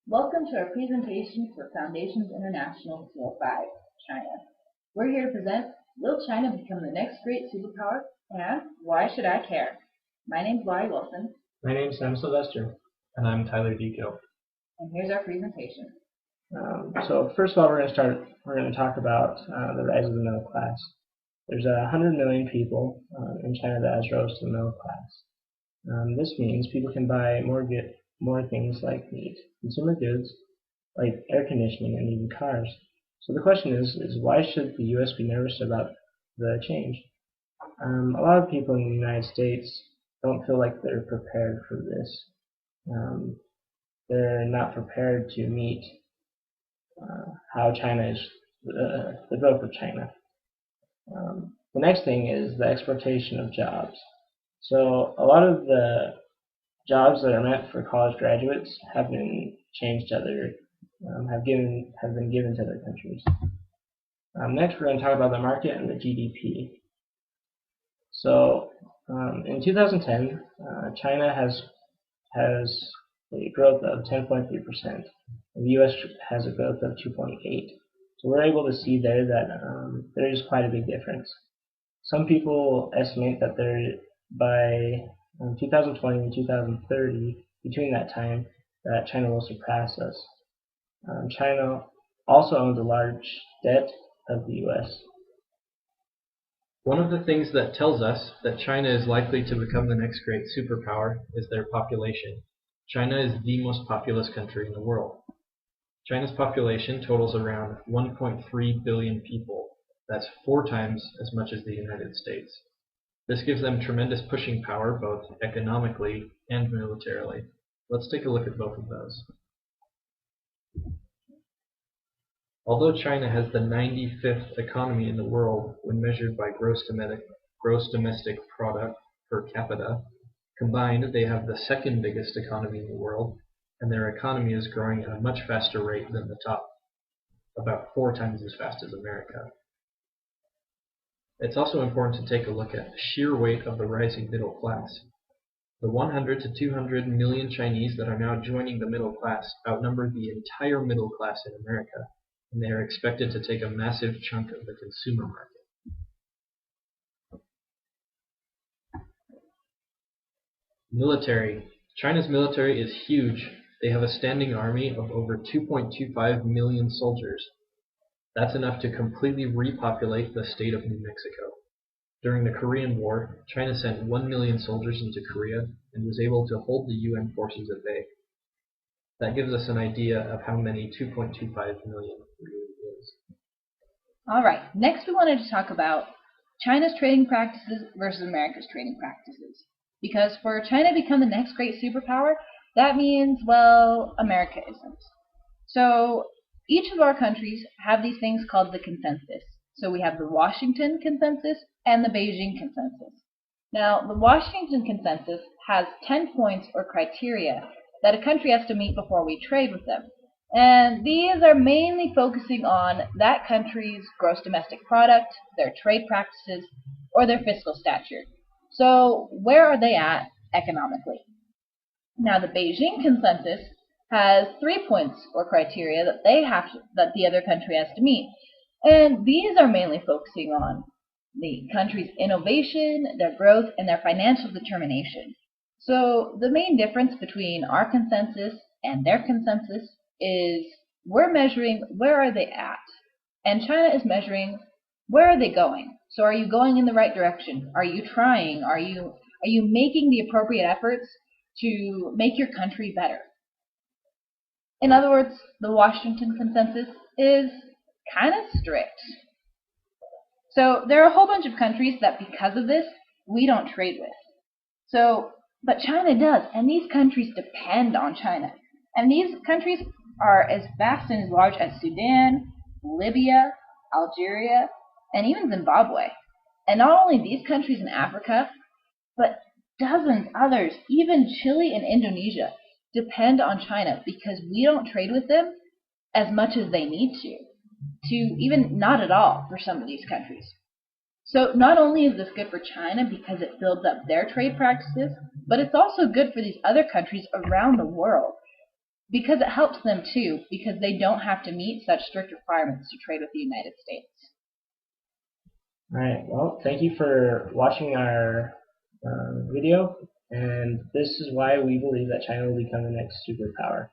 Welcome to our presentation for Foundations International 205, China. We're here to present Will China Become the Next Great Superpower? And Why Should I Care? My name's Laurie Wilson. My name's Sylvester. And I'm Tyler Dicou. And here's our presentation. So first of all, we're going to talk about the rise of the middle class. There's 100 million people in China that has rose to the middle class. This means people can buy more things like meat, consumer goods like air conditioning, and even cars. So the question is why should the U.S. be nervous about the change? A lot of people in the United States don't feel like they're prepared for this. They're not prepared to meet how China is, the growth of China. The next thing is the exportation of jobs. So a lot of the jobs that are meant for college graduates have been changed to have been given to other countries. Next, we're going to talk about the market and the GDP. So in 2010, China has a growth of 10.3%. The U.S. has a growth of 2.8%. So we're able to see there that there is quite a big difference. Some people estimate that by 2020 and 2030, between that time, that China will surpass us. China also owns a large debt of the U.S. One of the things that tells us that China is likely to become the next great superpower is their population. China is the most populous country in the world. China's population totals around 1.3 billion people. That's 4 times as much as the United States. This gives them tremendous pushing power both economically and militarily. Let's take a look at both of those. Although China has the 95th economy in the world when measured by gross domestic product per capita, combined they have the second biggest economy in the world, and their economy is growing at a much faster rate than the top, about 4 times as fast as America. It's also important to take a look at the sheer weight of the rising middle class. The 100 to 200 million Chinese that are now joining the middle class outnumber the entire middle class in America, and they are expected to take a massive chunk of the consumer market. Military. China's military is huge. They have a standing army of over 2.25 million soldiers. That's enough to completely repopulate the state of New Mexico. During the Korean War, China sent 1 million soldiers into Korea and was able to hold the UN forces at bay. That gives us an idea of how many 2.25 million really is. Alright, next we wanted to talk about China's trading practices versus America's trading practices. Because for China to become the next great superpower, that means, well, America isn't. So each of our countries have these things called the consensus. So we have the Washington consensus and the Beijing consensus. Now, the Washington consensus has 10 points or criteria that a country has to meet before we trade with them. And these are mainly focusing on that country's gross domestic product, their trade practices, or their fiscal stature. So where are they at economically? Now, the Beijing consensus has 3 points or criteria that that the other country has to meet. And these are mainly focusing on the country's innovation, their growth, and their financial determination. So the main difference between our consensus and their consensus is we're measuring where are they at, and China is measuring where are they going. So are you going in the right direction? Are you trying? Are you making the appropriate efforts to make your country better? In other words, the Washington consensus is kind of strict. So there are a whole bunch of countries that because of this, we don't trade with. But China does, and these countries depend on China. And these countries are as vast and as large as Sudan, Libya, Algeria, and even Zimbabwe. And not only these countries in Africa, but dozens others, even Chile and Indonesia, depend on China because we don't trade with them as much as they need to even not at all for some of these countries. So not only is this good for China because it builds up their trade practices, but it's also good for these other countries around the world because it helps them too, because they don't have to meet such strict requirements to trade with the United States. Alright, well, thank you for watching our video, and this is why we believe that China will become the next superpower.